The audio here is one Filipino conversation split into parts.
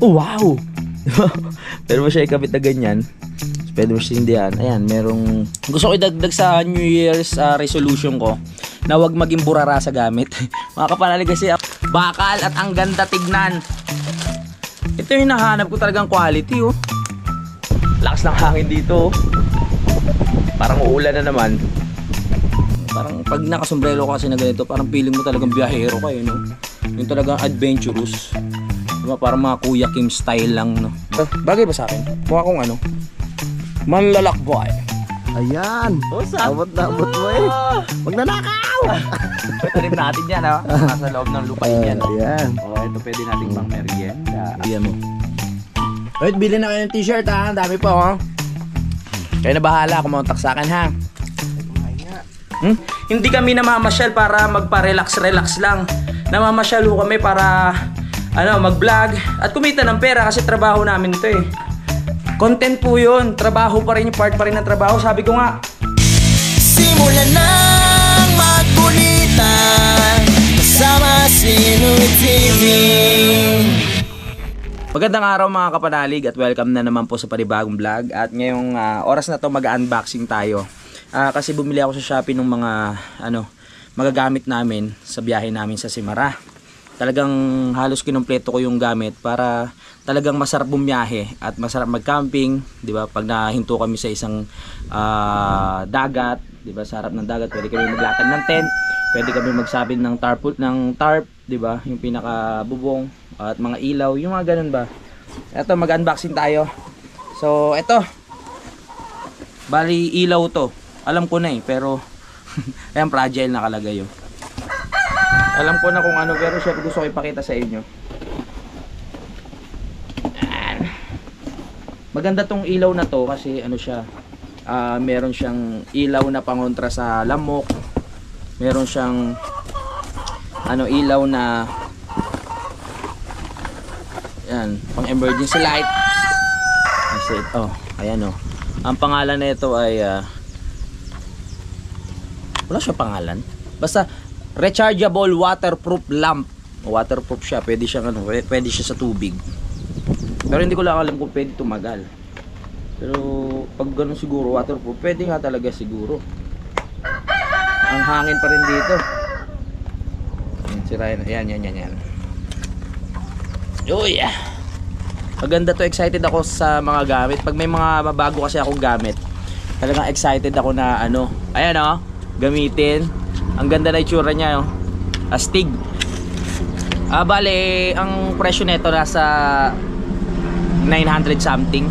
Oh, wow! Pero mo siya ikabit na ganyan. Pwede mo sindihan. Ayan, merong... Gusto ko idagdag sa New Year's resolution ko na wag maging burara sa gamit. Mga kapanalig kasi bakal at ang ganda tignan. Ito yung nahanap ko talagang quality, oh. Lakas ng hangin dito, oh. Parang uulan na naman. Parang pag nakasombrero ka kasi na ganito, parang feeling mo talagang biyahero ka, no? Yung talagang adventurous. Diba? Parang mga Kuya Kim style lang, no? Bagay ba sa akin? Mukha kong ano? Manlalakbay. Ayan. Abot na abot mo eh. Magnanakaw. Pwede rin natin yan, ha? Nasa loob ng lupain yan. Ayan. O, ito pwede natin pang merienda. Ayan mo. Wait, bilhin na kayo ng t-shirt, ha? Ang dami pa, oh. Kaya na bahala, kumontak sa akin, ha? Hindi kami namamasyal para magpa-relax-relax lang. Namamasyal kami para mag-vlog at kumita ng pera kasi trabaho namin ito, eh. Content po yun. Trabaho pa rin, yung part pa rin ng trabaho. Sabi ko nga, simulan nang magkunita kasama si Nuy TV. magandang araw mga kapanalig at welcome na naman po sa panibagong vlog. At ngayong oras na to mag-unboxing tayo. Kasi bumili ako sa Shopee ng mga magagamit namin sa biyahe namin sa Simara. Talagang halos kinumpleto ko yung gamit para talagang masarap bumiyahe at masarap mag-camping, 'di ba? Pag nahinto kami sa isang dagat, 'di ba? Sa harap ng dagat, pwede kami maglatag ng tent, pwede kami magsabit ng tarp, 'di ba? Yung pinaka-bubong at mga ilaw, yung mga ganun ba. Ito, mag-unboxing tayo. So, ito. Bali ilaw 'to. Alam ko na eh, pero ayan, fragile nakalagay 'yo. Alam ko na kung ano, pero syempre gusto ko ipakita sa inyo. Maganda tong ilaw na to kasi ano siya, meron siyang ilaw na pangontra sa lamok. Meron siyang ilaw na yan, pang emergency light. Kasi ayan oh. Ang pangalan nito ay wala siya pangalan. Basta rechargeable waterproof lamp. Waterproof siya, pwede siya sa tubig. Pero hindi ko lang alam kung pwede tumagal. Pero pag ganun siguro waterproof, pwede nga talaga siguro. Ang hangin pa rin dito. Sirain. Yan. Oh yeah. Maganda to, excited ako sa mga gamit. Pag may mga mabago kasi akong gamit, talagang excited ako na ayan oh, gamitin. Ang ganda na itsura niya, oh. Astig. Bale, ang presyo nito nasa 900 something.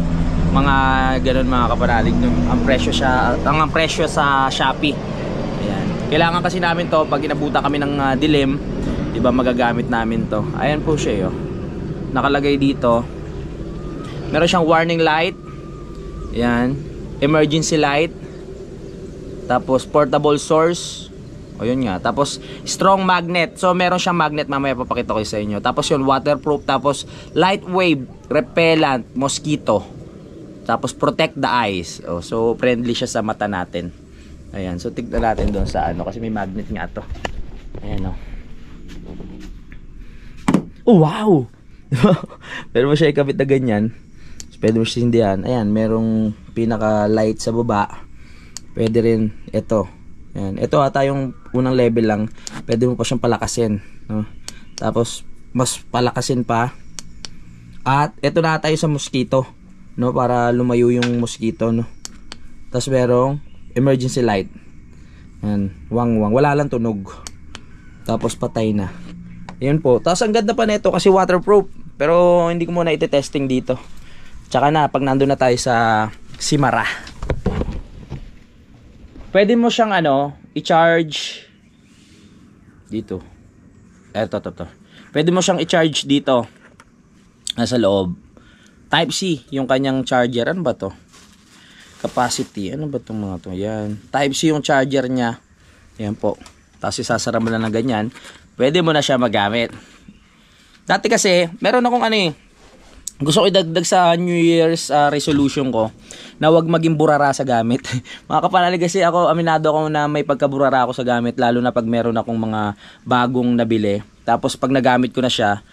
Mga ganun mga kapanalig. Ang presyo sa Shopee. Ayan. Kailangan kasi namin to pag inabutan kami ng dilim, 'di ba, magagamit namin to. Ayan po siya, oh. Nakalagay dito. Meron siyang warning light. Ayan. Emergency light. Tapos portable source. O yun nga. Tapos strong magnet. So meron siyang magnet, mamaya papakita ko sa inyo. Tapos yun, waterproof. Tapos light wave, repellent, mosquito. Tapos protect the eyes. So friendly siya sa mata natin. Ayan. So tignan natin doon sa kasi may magnet nga to. Ayan o. Oh, wow! Pero mo siya ikabit na ganyan. So, pwede mo siya sindihan. Ayan, merong pinaka light sa baba. Pwede rin ito. Ayan. Ito ata yung unang level lang. Pwede mo pa siyang palakasin, no? Tapos mas palakasin pa. At ito na tayo sa mosquito, no? Para lumayo yung mosquito, no? Tapos merong emergency light. Ayan. Wang-wang. Wala lang tunog. Tapos patay na. Ayan po. Tapos ang ganda pa nito kasi waterproof. Pero hindi ko muna iti-testing dito. Tsaka na pag nandun na tayo sa Simara. Pwede mo siyang i-charge dito. Ito. Pwede mo siyang i-charge dito. Nasa loob. Type C, yung kanyang charger. Ano ba to? Capacity. Ano ba itong mga to? Yan. Type C yung charger niya. Yan po. Tapos isasara mo lang na ganyan. Pwede mo na siya magamit. Dati kasi, meron akong gusto ko idagdag sa New Year's resolution ko na wag maging burara sa gamit. Mga kapanalig kasi ako, aminado ako na may pagkaburara ako sa gamit, lalo na pag meron akong mga bagong nabili. Tapos pag nagamit ko na siya,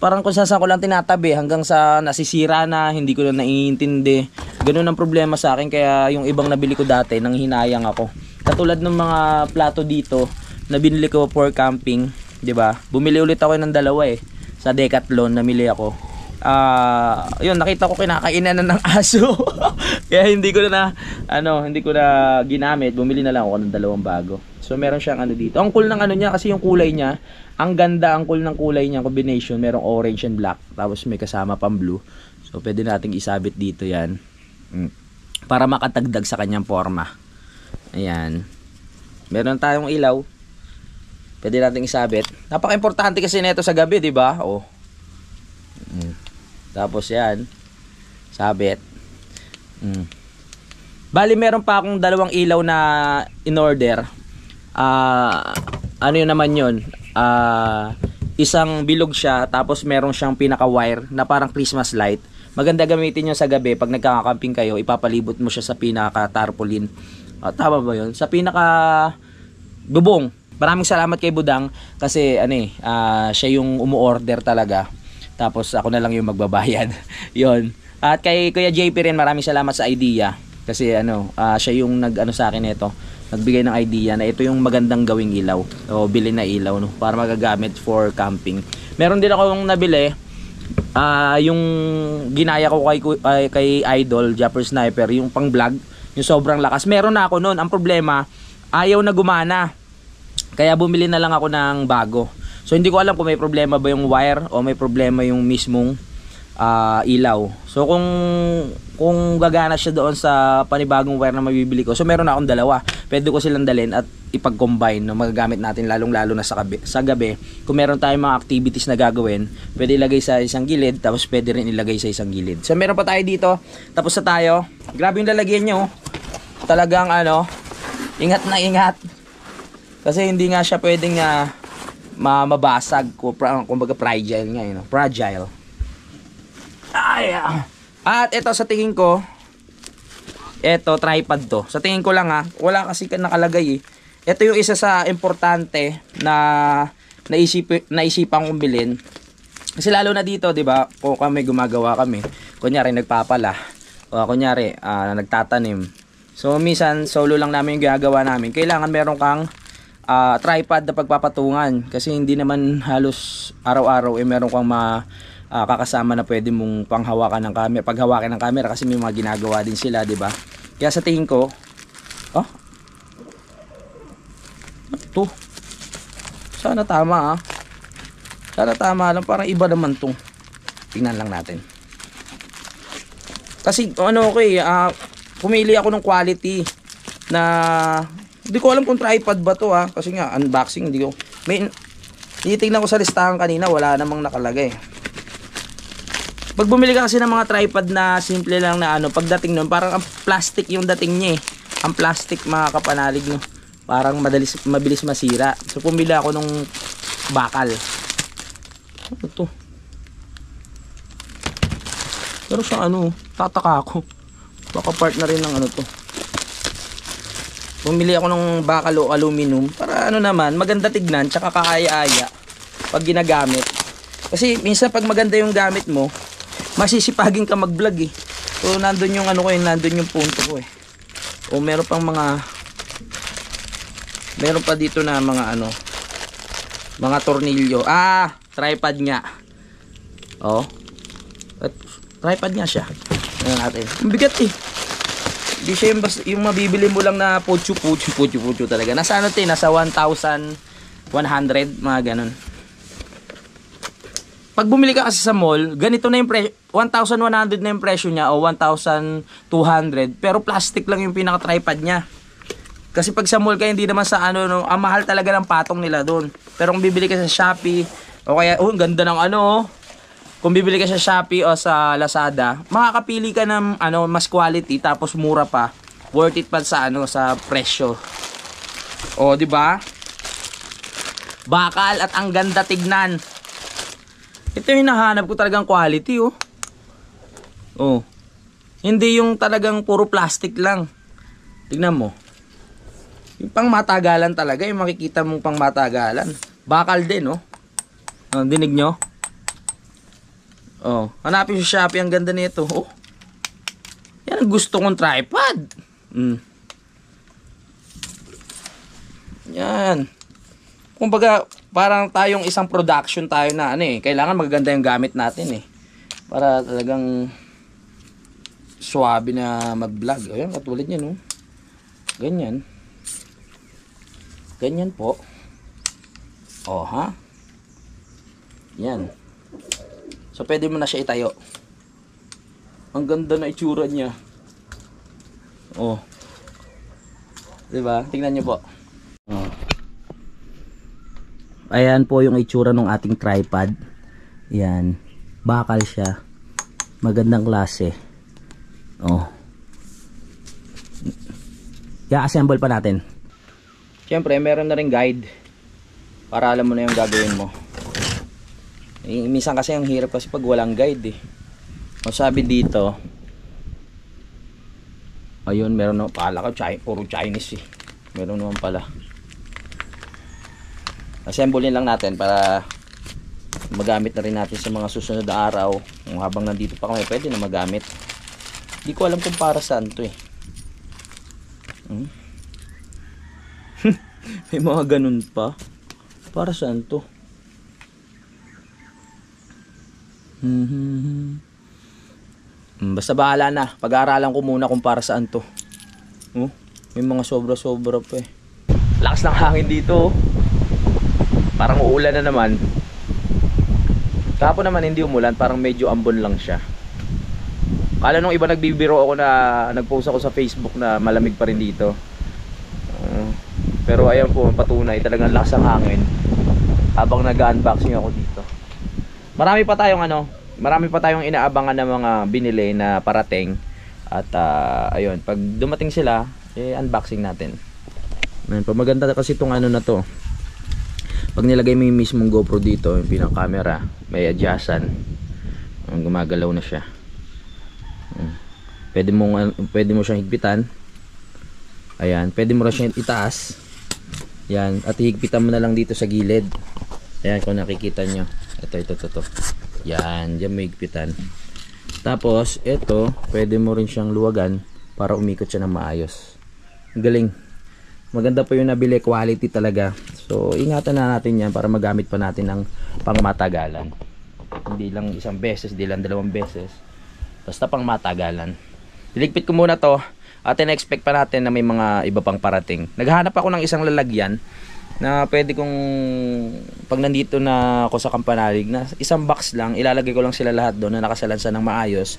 Parang kung saan ko lang tinatabi hanggang sa nasisira na, hindi ko na naiintindi. Ganun ang problema sa akin, kaya yung ibang nabili ko dati, nang hinayang ako. Katulad ng mga plato dito na binili ko for camping, 'di ba? Bumili ulit ako ng dalawa sa Decathlon, namili ako. Yun, nakita ko kinakainan na ng aso. Kaya hindi ko na ginamit. Bumili na lang ako ng dalawang bago. So meron siyang dito. Ang cool ng niya kasi yung kulay niya, ang ganda, ang cool ng kulay niya, combination, merong orange and black, tapos may kasama pang blue. So pwede nating isabit dito 'yan. Para makatagdag sa kanyang forma. Ayan. Meron tayong ilaw. Pwede nating isabit. Napaka-importante kasi nito sa gabi, 'di ba? Oh. Tapos yan, sabit. Bali meron pa akong dalawang ilaw na in-order. Ano yun naman yun? Isang bilog siya, tapos meron siyang pinaka-wire na parang Christmas light. Maganda gamitin nyo sa gabi pag nagkakamping kayo, ipapalibot mo siya sa pinaka-tarpaulin. Tama ba yun? Sa pinaka-bubong. Maraming salamat kay Budang kasi siya yung umu-order talaga. Tapos ako na lang yung magbabayad. Yon. At kay Kuya JP rin, maraming salamat sa idea. Kasi siya yung sa akin ito. Nagbigay ng idea na ito yung magandang gawing ilaw. O bilhin na ilaw, no, para magagamit for camping. Meron din ako yung nabili. Yung ginaya ko kay Idol, Japper Sniper, yung pang vlog, yung sobrang lakas. Meron na ako noon. Ang problema, ayaw na gumana. Kaya bumili na lang ako ng bago. So hindi ko alam kung may problema ba yung wire o may problema yung mismong ilaw. So kung gagana siya doon sa panibagong wire na mabibili ko, so meron na akong dalawa. Pwede ko silang dalhin at ipag-combine, no, magagamit natin lalong-lalo na sa gabi. Kung meron tayong mga activities na gagawin, pwede ilagay sa isang gilid, tapos pwede rin ilagay sa isang gilid. So meron pa tayo dito. Tapos na tayo. Grabe yung lalagyan nyo. Talagang ingat na ingat. Kasi hindi nga siya pwedeng mabasag, kumbaga fragile nga yun, fragile. At ito sa tingin ko, ito tripod to. Sa tingin ko lang wala kasi nakalagay Ito yung isa sa importante na naisipan kong bilhin. Kasi lalo na dito, 'di ba? Kung kami gumagawa kami, kunyari nagpapala, o kunyari nagtatanim. So minsan solo lang namin yung ginagawa namin. Kailangan meron kang tripod na pagpapatungan kasi hindi naman halos araw-araw meron kang kakasama na pwede mong panghawakan ng camera, paghawakan ng camera kasi may mga ginagawa din sila, 'di ba? Kaya sa tingin ko, ito. Sana tama Sana tama lang, parang iba naman 'tong. Tingnan lang natin. Kasi pumili ako ng quality na hindi ko alam kung tripod ba to kasi nga unboxing tinitingnan ko sa listahan kanina, wala namang nakalagay. Pag bumili ka kasi ng mga tripod na simple lang na pagdating nun parang ang plastic yung dating niya ang plastic, mga kapanalig, no, parang mabilis masira. So pumili ako nung bakal. Ano to? Pero siyang tataka ako, baka part na rin ng to. Bumili ako ng bakal o aluminum para naman, maganda tignan, tsaka kaaya-aya pag ginagamit. Kasi minsan pag maganda yung gamit mo, masisipagin ka mag-vlog So nandun yung nandun yung punto ko O meron pa dito na mga mga tornilyo. Tripod nga. Tripod nga siya. Ayan natin. Ang bigat Hindi siya yung mabibili mo lang na putyo talaga. Nasa nasa 1,100, mga ganun. Pag bumili ka kasi sa mall, ganito na yung 1,100 na yung presyo niya o 1,200, pero plastic lang yung pinaka-tripod niya. Kasi pag sa mall ka, hindi naman sa ang mahal talaga ng patong nila doon. Pero kung bibili ka sa Shopee, o kaya, ang ganda ng kung bibili ka sa Shopee o sa Lazada, makakapili ka ng mas quality tapos mura pa. Worth it pa sa sa presyo. O, di ba? Bakal at ang ganda tignan. Ito yung hinahanap ko talagang quality, Hindi yung talagang puro plastic lang. Tignan mo. Yung pang matagalan talaga, yung makikita mong pang matagalan. Bakal din, Dinig nyo? Oh, hanapin sa Shopee, ang ganda nito. Oh. Yan ang gusto kong tripod. Yan. Kumbaga, parang tayong isang production tayo na kailangan magaganda yung gamit natin para talagang swabe na mag-vlog. Ayun, katulad niyan, oh. Ganyan. Ganyan po. Oh, ha? Yan. So, pwede mo na siya itayo. Ang ganda na itsura niya. Oh. Diba? Tingnan niyo po. Oh. Ayan po yung itsura ng ating tripod. Yan. Bakal siya. Magandang klase. Oh. I-assemble pa natin. Siyempre, meron na rin guide. Para alam mo na yung gagawin mo. Minsan kasi ang hirap kasi pag walang guide Masabi dito. Ayun, meron na. Pala ko, puro Chinese Meron naman pala. Assemblein lang natin para magamit na rin natin sa mga susunod na araw. Habang nandito pa kami, pwede na magamit. Hindi ko alam kung para saan to May mga ganun pa. Para saan to? Basta bahala na. Pag-aaralan ko muna kung para saan to. May mga sobra-sobra pa Lakas ng hangin dito. Parang uulan na naman. Kahapon naman hindi umulan. Parang medyo ambon lang siya. Kala nung iba nagbibiro ako na nagpost ako sa Facebook na malamig pa rin dito. Pero ayan po, patunay. Talagang lakas ng hangin. Habang nag-unboxing ako dito. Marami pa tayong inaabangan ng mga binili na parating. At ayun, pag dumating sila, unboxing natin. Pag maganda kasi itong na to. Pag nilagay mo yung mismong GoPro dito, yung pinang camera, may adjustan. Gumagalaw na siya. Pwede mo siyang higpitan. Ayan, pwede mo rin siyang itaas. Yan, at higpitan mo na lang dito sa gilid. Ayan, kung nakikita nyo. Ito. Yan, dyan may higpitan. Tapos, ito, pwede mo rin siyang luwagan para umikot siya ng maayos. Galing. Maganda po yung nabili, quality talaga. So, ingatan na natin yan para magamit pa natin ng pangmatagalan. Hindi lang isang beses, hindi lang 2 beses. Basta pangmatagalan. Iligpit ko muna to at in-expect pa natin na may mga iba pang parating. Naghahanap ako ng isang lalagyan na pwede kong pag nandito na ako sa Kampanalig na isang box lang, ilalagay ko lang sila lahat doon na nakasalansan ng maayos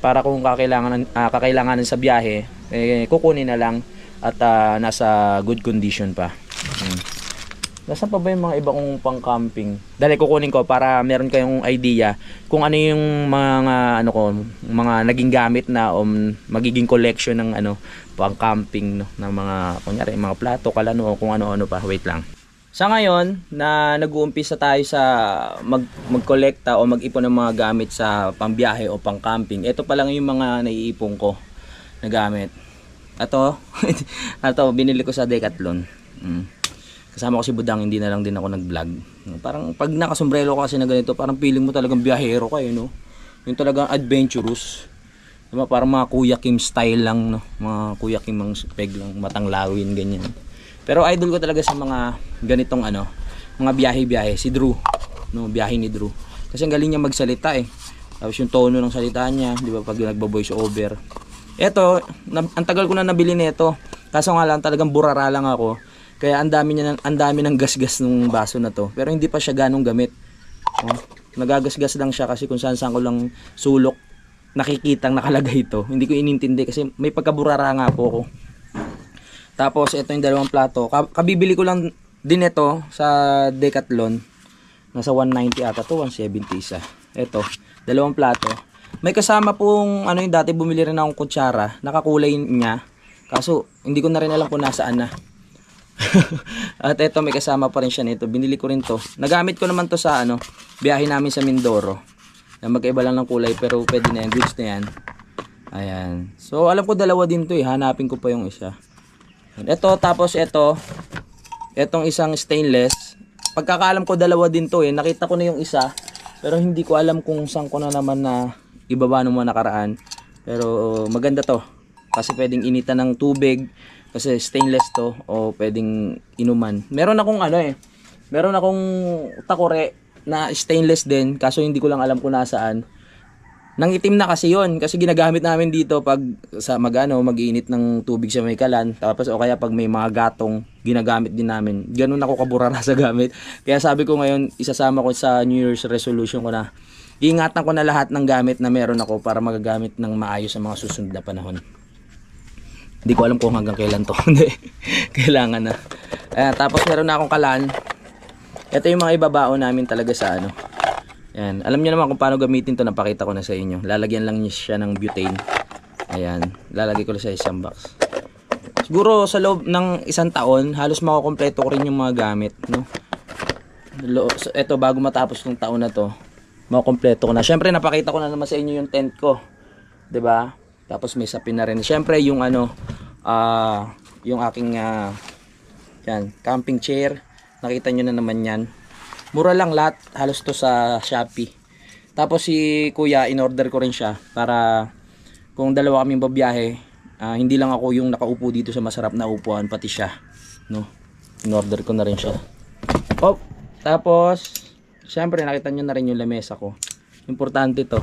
para kung kakailanganin sa biyahe, kukunin na lang at nasa good condition pa. Nasaan pa ba yung mga iba kong pang camping? Dali kukunin ko para meron kayong idea kung ano yung mga mga naging gamit na o magiging collection ng pang camping ng mga kunyari mga plato, kalano o kung ano-ano pa. Wait lang. Sa ngayon na nag-uumpisa tayo sa mag-collecta o mag-ipon ng mga gamit sa pambiyahe o pang camping. Ito pa lang yung mga naiipon ko na gamit. Ito binili ko sa Decathlon. Kasama ko si Budang, hindi na lang din ako nag-vlog. Parang pag nakasombrero ka kasi na ganito, parang feeling mo talagang biyahero ka no? Yung talagang adventurous. Diba? Parang mga Kuya Kim style lang, no? Mga Kuya Kim ang peg lang, matanglawin, ganyan. Pero idol ko talaga sa mga ganitong mga biyahe-biyahe. Si Drew, no? Biyahe ni Drew. Kasi ang galing niya magsalita Tapos yung tono ng salita niya, di ba, pag nagbo-voice over. Eto, ang tagal ko na nabili nito. Kaso nga lang, talagang burara lang ako. Kaya ang dami ng gasgas ng baso na to. Pero hindi pa siya ganong gamit. Nagagasgas lang siya kasi kung saan ko lang sulok nakikitang nakalagay ito. Hindi ko inintindi kasi may pagkaburara nga po ako. Tapos ito yung 2 plato. Kabibili ko lang din ito sa Decathlon. Nasa 190 ata to, 170 isa. Ito, 2 plato. May kasama pong yung dati bumili rin akong kutsara. Nakakulay niya. Kaso hindi ko na rin alam kung nasaan na. At ito may kasama pa rin siya nito. Binili ko rin to. Nagamit ko naman to sa biyahe namin sa Mindoro. Na magkaiba lang ng kulay pero pwede na yan. Goods na yan. Ayan. So alam ko 2 din to Hanapin ko pa yung isa. Ito tapos itong isang stainless. Pagkakaalam ko 2 din to Nakita ko na yung isa Pero hindi ko alam kung saan ko na naman na ibaba nung mga nakaraan. Pero maganda to. Kasi pwedeng initan ng tubig. Kasi stainless to. O pwedeng inuman. Meron akong meron akong takore na stainless din. Kaso hindi ko lang alam kung nasaan. Nang itim na kasi yon, kasi ginagamit namin dito pag sa mag-iinit ng tubig sa may kalan, tapos o kaya pag may mga gatong ginagamit din namin. Ganun ako kaburara sa gamit. Kaya sabi ko ngayon, isasama ko sa New Year's resolution ko na iingatan ko na lahat ng gamit na meron ako para magagamit ng maayos sa mga susunod na panahon. Hindi ko alam kung hanggang kailan to. Kailangan na. Tapos meron na akong kalan. Ito yung mga ibabao namin talaga sa Ayan. Alam niyo naman kung paano gamitin to, napakita ko na sa inyo. Lalagyan lang niya siya ng butane. Ayan. Lalagay ko lang sa isang box. Siguro sa loob ng isang taon, halos makukompleto ko rin yung mga gamit. No? So, eto, bago matapos ng taon na to, makukompleto ko na. Siyempre, napakita ko na naman sa inyo yung tent ko. 'Di ba? Tapos may sapin na rin. Siyempre, yung yung aking yan, camping chair. Nakita nyo na naman yan. Mura lang lahat, halos to sa Shopee. Tapos si Kuya, in-order ko rin siya para kung dalawa kaming babiyahe, hindi lang ako yung nakaupo dito sa masarap na upuan, pati siya, no. In-order ko na rin siya. Tapos syempre nakita niyo na rin yung lamesa ko. Importante to.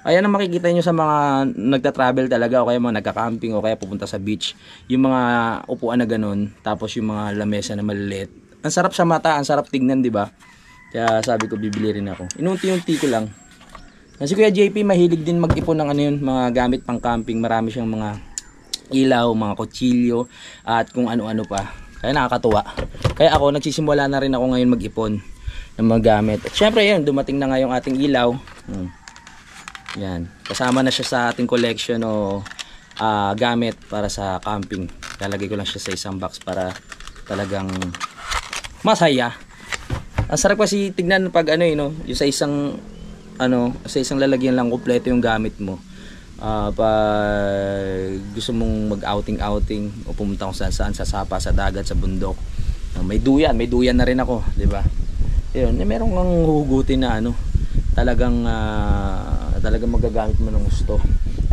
Ayan ang makikita nyo sa mga nagta-travel talaga o kaya mga nagka-camping o kaya pupunta sa beach. Yung mga upuan na ganun, tapos yung mga lamesa na maliliit. Ang sarap sa mata, ang sarap tignan, di ba? Kaya sabi ko bibili rin ako. Inunti-unti ko lang. Kasi Kuya JP mahilig din mag-ipon ng mga gamit pang camping. Marami siyang mga ilaw, mga kutsilyo, at kung ano-ano pa. Kaya nakakatuwa. Kaya ako, nagsisimula na rin ako ngayon mag-ipon ng mga gamit. At syempre yun, dumating na nga yung ating ilaw. Yan. Kasama na siya sa ating collection o gamit para sa camping. Lalagay ko lang siya sa isang box para talagang masaya. Ang sarap kasi tignan pag yung sa isang sa isang lalagyan lang kumpleto yung gamit mo. Pag gusto mong mag-outing o pumunta kung saan sa sapa, sa dagat, sa bundok. May duyan na rin ako, 'di ba? Ayun, meron kang huhugutin na talagang magagamit mo ng gusto.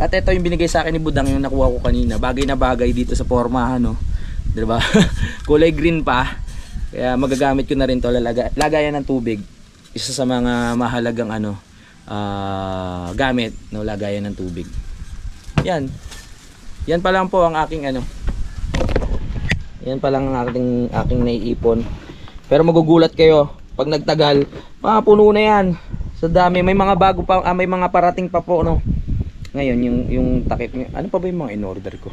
At ito yung binigay sa akin ni Budang, yung nakuha ko kanina. Bagay na bagay dito sa pormahan, 'di ba? Kulay green pa. Kaya magagamit ko na rin to, lagayan ng tubig. Isa sa mga mahalagang gamit, no, lagayan ng tubig. Yan. Yan pa lang po ang aking Yan pa lang ang aking naiipon. Pero magugulat kayo pag nagtagal, puno na yan. Sa dami, may mga bago pa, may mga parating pa po, no. Ngayon yung takip niya. Ano pa ba yung mga in-order ko?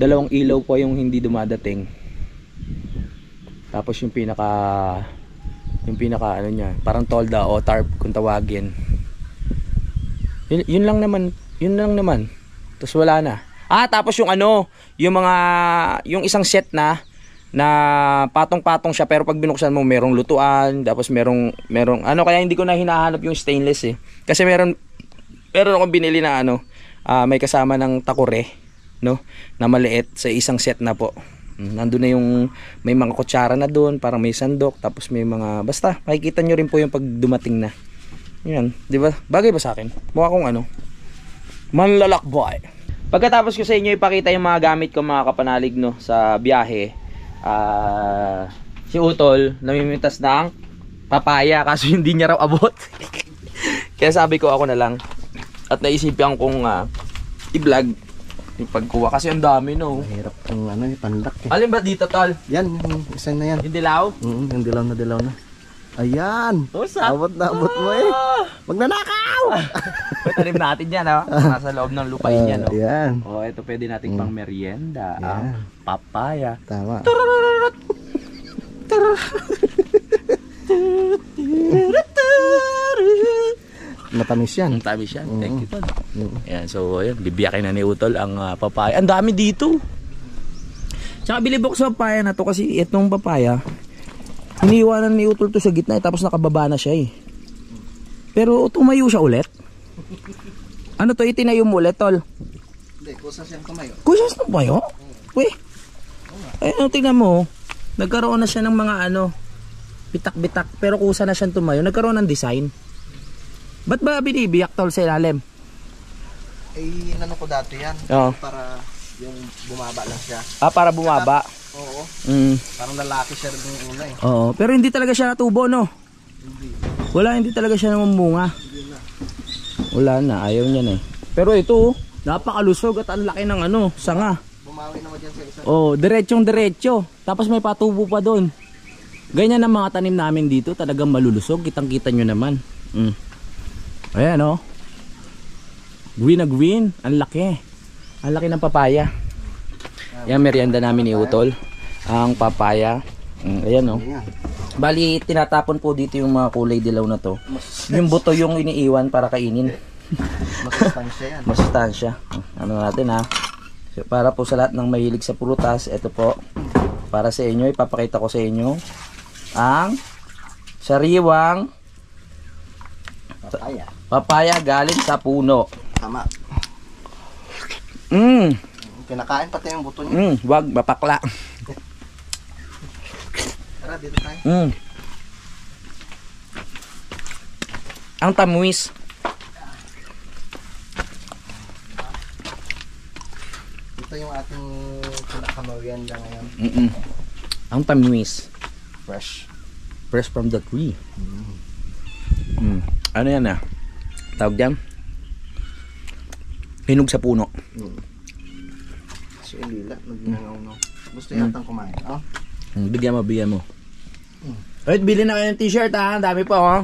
2 ilaw pa yung hindi dumadating. Tapos yung pinaka niya, parang tolda o tarp kung tawagin. Yun lang naman. Tapos wala na. Tapos yung yung isang set na patong-patong siya, pero pag binuksan mo merong lutuan, tapos merong kaya hindi ko na hinahanap yung stainless Kasi meron akong binili na may kasama ng takore, no, na maliit sa isang set na po. Nandun na yung may mga kutsara na doon, parang may sandok, tapos may mga basta makikita nyo rin po yung pag dumating na. Yan, di ba? Bagay ba sa akin? Mukha kong manlalakboy. Pagkatapos ko sa inyo ipakita yung mga gamit ko, mga kapanalig, no, sa biyahe. Si Utol namimitas ng papaya kaso hindi niya raw abot. Kaya sabi ko ako na lang, at naisipan kong i-vlog yung pagkuha kasi ang dami, no. Mahirap yung pandak Alin ba dito, Tol? Yan, isa na yan. Yung dilaw? Yung dilaw na. Ayan. Abot mo Magnanakaw! Tanim natin yan, nasa loob ng lupain yan, no. Yan. Ito pwede nating pang merienda. Papaya. Tama. Matamis yan. Matamis yan. Thank you, Tol. Ayan, so ayan, bibiyakin na ni Utol ang papaya. Ang dami dito. Tsaka bilib ako sa papaya na to kasi itong papaya, iniiwanan ni Utol to sa gitna tapos nakababa na siya Pero tumayo siya ulit. Ano to, itinayo mo ulit, Tol? Hindi, kusa siyang tumayo. Kusa siyang tumayo? Tingnan mo. Nagkaroon na siya ng mga Bitak-bitak. Pero kusa na siyang tumayo. Nagkaroon ng design. Ba't ba binibiyak tol sa ilalim? Eh, inano ko dati yan. Oo. Para yung bumaba lang siya. Ah, para bumaba. Oo. Mm. Parang lalaki siya rin yung una eh. Oo. Pero hindi talaga siya natubo, no? Wala, hindi talaga siya namumunga. Wala na, ayaw niya na eh. Pero ito, napakalusog at ang laki ng ano, sanga. Bumawi naman dyan sa isa. Oh, diretsong diretso. Tapos may patubo pa doon. Ganyan ang mga tanim namin dito, talagang malulusog. Kitang-kita nyo naman. Ayan oh. Green na green, ang laki. Ang laki ng papaya. Yan, merienda namin ni Utol. Ang papaya. Ayan oh. Bali, tinatapon po dito yung mga kulay dilaw na to. Yung buto yung iniiwan para kainin. Masustansya yan. Masustansya. Ano natin ha. So, para po sa lahat ng mahilig sa prutas, ito po. Para sa inyo, ipapakita ko sa inyo ang sariwang papaya galing sa puno. Tama. Mm. Kinakain pati yung buto niya. Wag mapakla. Tara, dito tayo. Ang tamuis. Ito yung ating pinakamerienda ngayon. Ang tamuis. Fresh. Fresh from the tree. Ano yan ah? Tawag dyan? Hinog sa puno. Si Elila, nagnangaw-ngaw. Gusto yatang kumain. Oh? Bigyan mo. Alright, bilhin na kayo ng t-shirt ha. Ang dami pa oh.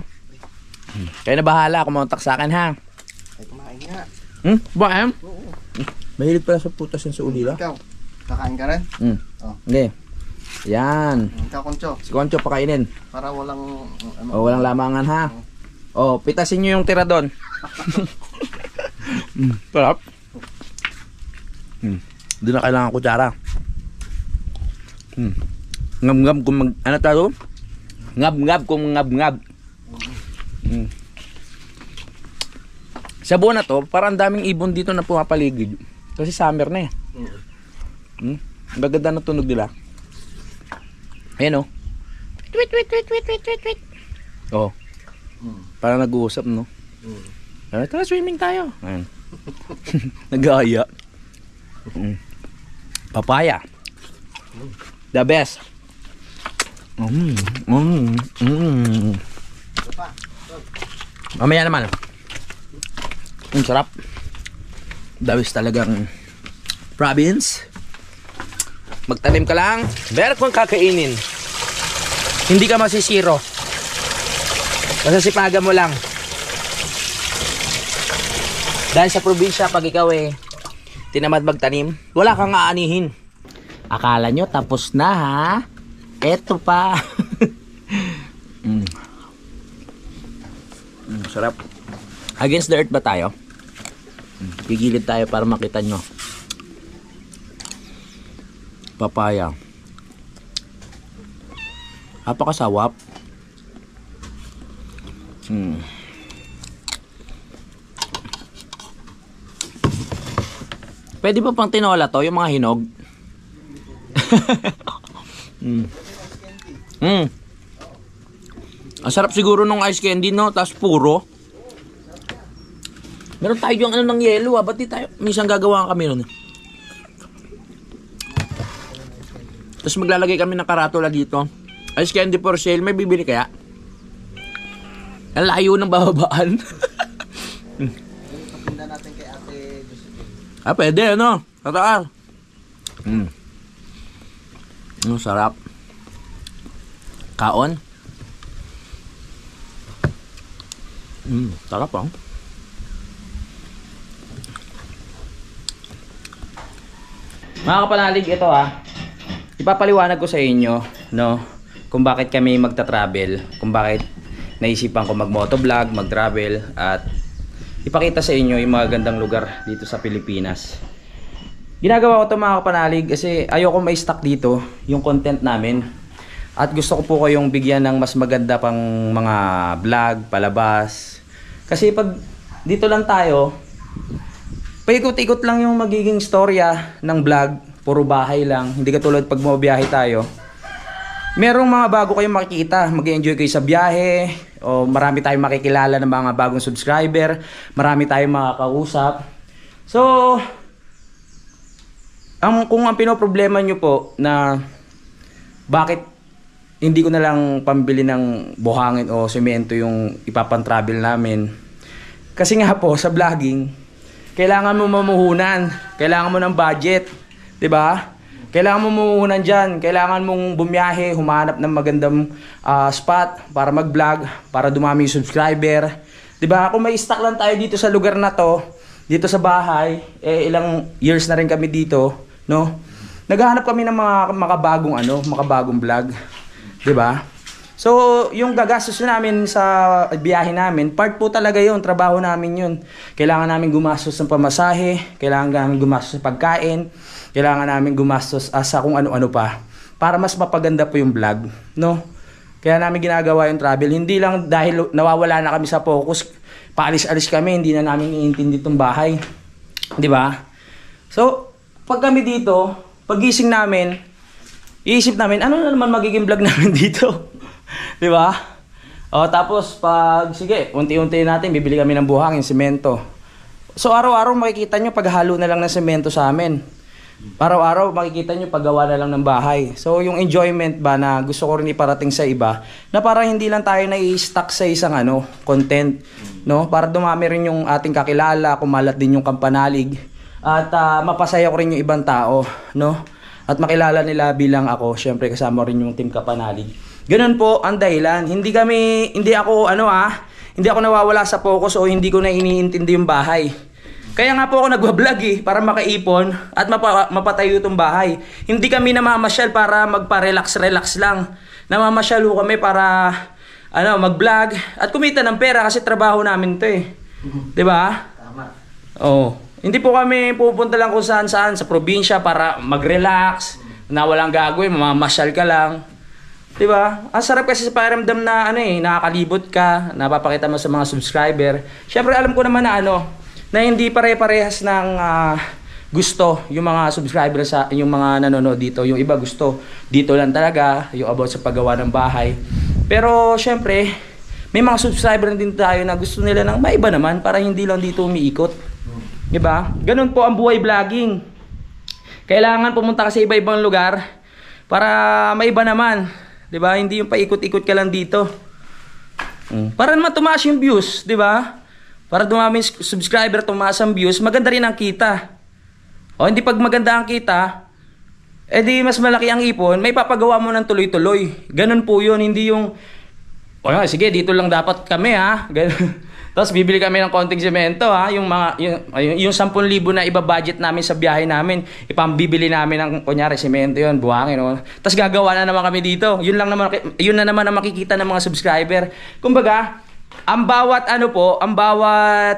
Kayo na bahala. Kumontak sa akin ha. Ay, kumain nga. Bakit? Oo. Mahilig pala sa putas yan sa ulila. Ikaw, kakain ka rin? Oh. Okay. Yan. Ikaw, Concho. Si Concho pakainin. Para walang... Walang lamangan ha. Pitasin nyo yung tira doon. Sarap. Hindi na kailangan kutsara. Ngab-ngab kung ano tawag? Ngab-ngab kung ngab-ngab. Sa buwan na to, parang daming ibon dito na pumapaligid. Kasi summer na eh. Maganda na tunog nila. Ayan oh. Tweet, tweet, tweet, tweet, tweet, tweet, tweet. Oh. Parang nag-uusap, no? Tara, swimming tayo. Ayan. Nag-aaya. Papaya. The best. Mamaya naman. Ang sarap. The best talagang province. Magtanim ka lang, meron kang kakainin. Hindi ka masisiro. Basta sipagan mo lang. Dahil sa probinsya, pag ikaw tinamad magtanim, wala kang aanihin. Akala nyo tapos na ha? Eto pa. Sarap. Against the earth ba tayo? Pigilid tayo para makita nyo. Papaya. Apakasawap. Pwede pa pang tinola to, yung mga hinog. Ang sarap siguro nung ice candy, no? Tapos puro. Meron tayo yung ano ng yelo, ba't di tayo? Minsan gagawa kami nun. Tapos maglalagay kami ng karatula dito. Ice candy for sale, may bibili kaya? Ang layo ng bababaan. Patinda natin kay Ate Josephine. Pwede, ano? Tataal. Sarap. Kaon. Sarap oh. Mga kapanalig, ito ipapaliwanag ko sa inyo, no, kung bakit kami magta-travel, kung bakit naisipan ko mag-motovlog, mag-travel, at ipakita sa inyo yung mga gandang lugar dito sa Pilipinas. Ginagawa ko ito mga kapanalig kasi ayoko may stuck dito yung content namin. At gusto ko po kayong bigyan ng mas maganda pang mga vlog, palabas. Kasi pag dito lang tayo, paikot-ikot lang yung magiging storya ng vlog. Puro bahay lang. Hindi katulad pag bumabiyahe tayo. merong mga bago kayong makikita, mag-enjoy kayo sa biyahe, o marami tayong makikilala ng mga bagong subscriber, marami tayong makakausap. So, kung ang pinoproblema nyo po na bakit hindi ko na lang pambili ng buhangin o semento yung ipapantravel namin. Kasi nga po, sa vlogging, kailangan mo mamuhunan, kailangan mo ng budget, 'di ba? Kailangan mo mamuhunan diyan, kailangan mong bumiyahe, humanap ng magandang spot para mag-vlog, para dumami yung subscriber. 'Di ba? Kung may stock lang tayo dito sa lugar na 'to, dito sa bahay, ilang years na rin kami dito, no? Naghahanap kami ng mga makabagong vlog, 'di ba? So, yung gagastos namin sa biyahe namin, part po talaga yun, trabaho namin yun. Kailangan namin gumastos ng pamasahe, kailangan namin gumastos sa pagkain, kailangan namin gumastos sa kung ano-ano pa, para mas mapaganda po yung vlog, no? Kaya namin ginagawa yung travel, hindi lang dahil nawawala na kami sa focus, paalis-alis kami, hindi na namin iintindi itong bahay, di ba? So, pag kami dito, pagising namin, iisip namin, ano na naman magiging vlog namin dito? Di ba? O, tapos sige, unti-unti natin bibili kami ng buhangin, semento. So araw-araw makikita nyo paghalo na lang ng semento sa amin. Araw-araw makikita nyo paggawa na lang ng bahay. So yung enjoyment ba na gusto ko rin iparating sa iba, na para hindi lang tayo na-i-stuck sa isang content, no? Para dumami rin yung ating kakilala, kumalat din yung kampanalig, at mapasaya ko rin yung ibang tao, no? At makilala nila bilang ako, syempre kasama rin yung team Kapanalig. Ganun po ang dahilan. Hindi ako nawawala sa focus o hindi ko na iniintindi yung bahay. Kaya nga po ako nagwa-vlog para makaipon at mapatayo itong bahay. Hindi kami namamasyal para magpa-relax-relax lang. Namamasyal kami para mag-vlog at kumita ng pera kasi trabaho namin 'to eh. 'Di ba? Tama. Oo. Hindi po kami pupunta lang kung saan-saan sa probinsya para mag-relax, na walang gagawin, mamamasyal ka lang. 'Di ba? Ang sarap kasi sa pakiramdam na nakakalibot ka, napapakita mo sa mga subscriber. Syempre alam ko naman na hindi pare-parehas ng gusto yung mga subscriber yung mga nanonood dito. Yung iba gusto dito lang talaga, yung about sa paggawa ng bahay. Pero syempre, may mga subscriber din tayo na gusto nila ng maiba naman para hindi lang dito umiikot. 'Di ba? Ganun po ang buhay vlogging. Kailangan pumunta ka sa iba-ibang lugar para maiba naman. 'Di ba? Hindi yung paikot-ikot ka lang dito. Para naman tumaas yung views, 'di ba? Para dumami subscriber, tumaas ang views, maganda rin ang kita. O hindi pag maganda ang kita, di mas malaki ang ipon, may papagawa mo ng tuloy-tuloy. Ganun po 'yun, hindi yung sige, dito lang dapat kami Ganun. Tapos bibili kami ng konting semento yung 10,000 na iba-budget namin sa biyahe namin, ipambibili namin ng kunyari semento yon, buhangin Tapos gagawa na naman kami dito. Yun na naman ang makikita ng mga subscriber. Kumbaga, ang bawat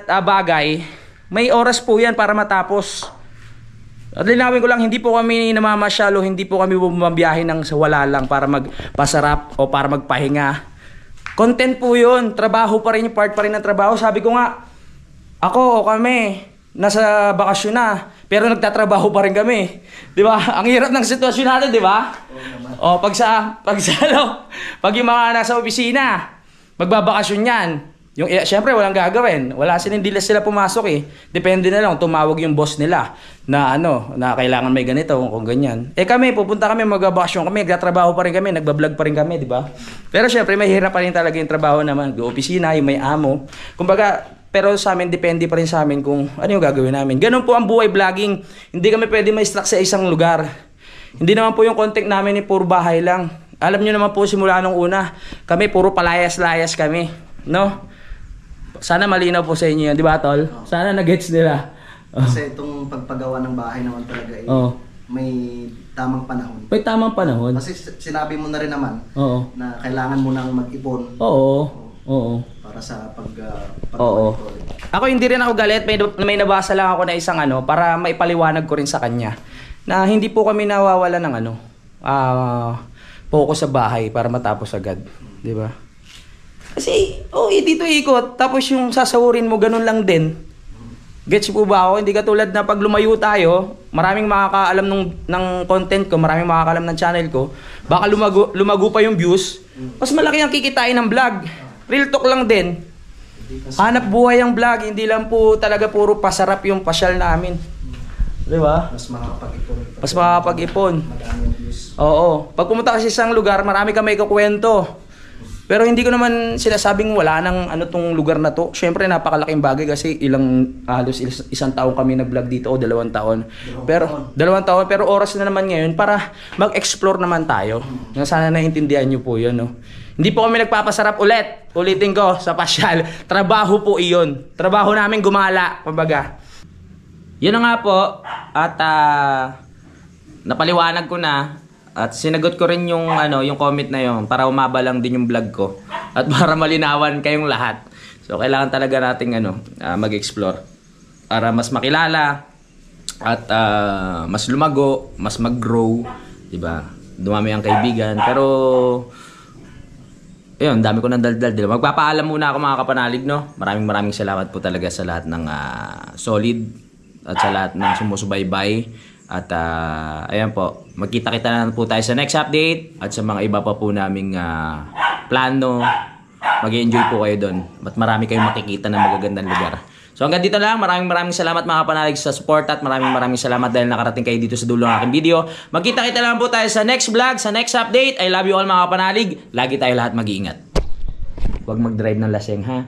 bagay, may oras po 'yan para matapos. At linawin ko lang, hindi po kami namamasyalo, hindi po kami bumabiyahe ng sa wala lang para magpasarap o para magpahinga. Content po yun. Trabaho pa rin, part pa rin ng trabaho. Sabi ko nga, ako o kami, nasa bakasyon na, pero nagtatrabaho pa rin kami. Di ba? Ang hirap ng sitwasyon natin, di ba? O, pag yung mga nasa opisina, magbabakasyon yan. Siyempre, walang gagawin. Hindi sila pumasok eh. Depende na lang, tumawag yung boss nila na na kailangan may ganito, kung ganyan. Kami, pupunta kami, magbabakasyon kami, nagtatrabaho pa rin kami, nagbablog pa rin kami, di ba? Pero siyempre, may hirap pa rin talaga yung trabaho naman. Opisina, yung may amo. Kumbaga, pero sa amin, depende pa rin sa amin kung ano yung gagawin namin. Ganun po ang buhay vlogging. Hindi kami pwede ma-stuck sa isang lugar. Hindi naman po yung content namin puro bahay lang. Alam nyo naman po simula nung una, kami puro palayas-layas kami, no? Sana malinaw po sa inyo yun, di ba tol? Sana na-gets nila. Kasi itong pagpagawa ng bahay naman talaga may tamang panahon. May tamang panahon. Kasi sinabi mo na rin naman na kailangan mo nang mag-ipon. Oo. Para sa Oo. Ako hindi rin ako galit, may nabasa lang ako na isang para maipaliwanag ko rin sa kanya na hindi po kami nawawala ng focus sa bahay para matapos agad, di ba? Kasi, dito ikot, tapos yung sasahurin mo, ganun lang din. Gets po ba ako? Hindi katulad na pag lumayo tayo, maraming makakaalam ng content ko, maraming makakaalam ng channel ko. Baka lumago pa yung views. Mas malaki ang kikitain ng vlog. Real talk lang din. Hanap buhay ang vlog, hindi lang po talaga puro pasarap yung pasyal namin. Di ba? Mas makakapag-ipon. Mas makakapag-ipon. Madaming views. Oo. Pag pumunta kasi sa isang lugar, marami kami ikukwento. Pero hindi ko naman sinasabing wala nang ano tong lugar na to. Syempre napakalaking bagay kasi halos isang taon kami nag-vlog dito o 2 taon. Pero 2 taon pero oras na naman ngayon para mag-explore naman tayo. Sana naiintindihan niyo po 'yon, no. Hindi po kami nagpapasarap ulit. Ulitin ko sa pasyal. Trabaho po 'iyon. Trabaho namin gumala, kumbaga. 'Yun na nga po at napaliwanag ko na. At sinagot ko rin yung yung comment na yon para umaba lang din yung vlog ko at para malinawan kayong lahat. So kailangan talaga nating mag-explore para mas makilala at mas lumago, mas mag-grow, 'di ba? Dumami ang kaibigan. Pero ayun, dami ko nang daldal. Magpapaalam muna ako mga kapanalig, no. Maraming salamat po talaga sa lahat ng solid at sa lahat ng sumusubaybay. At ayan po, magkita-kita na po tayo sa next update at sa mga iba pa po naming plano. Mag-enjoy po kayo doon at marami kayong makikita ng magagandang lugar. So hanggang dito lang, maraming salamat mga kapanalig sa support at maraming salamat dahil nakarating kayo dito sa dulo ng aking video. Magkita-kita lang po tayo sa next vlog, sa next update. I love you all mga kapanalig. Lagi tayo lahat mag-iingat. Huwag mag-drive ng laseng, ha?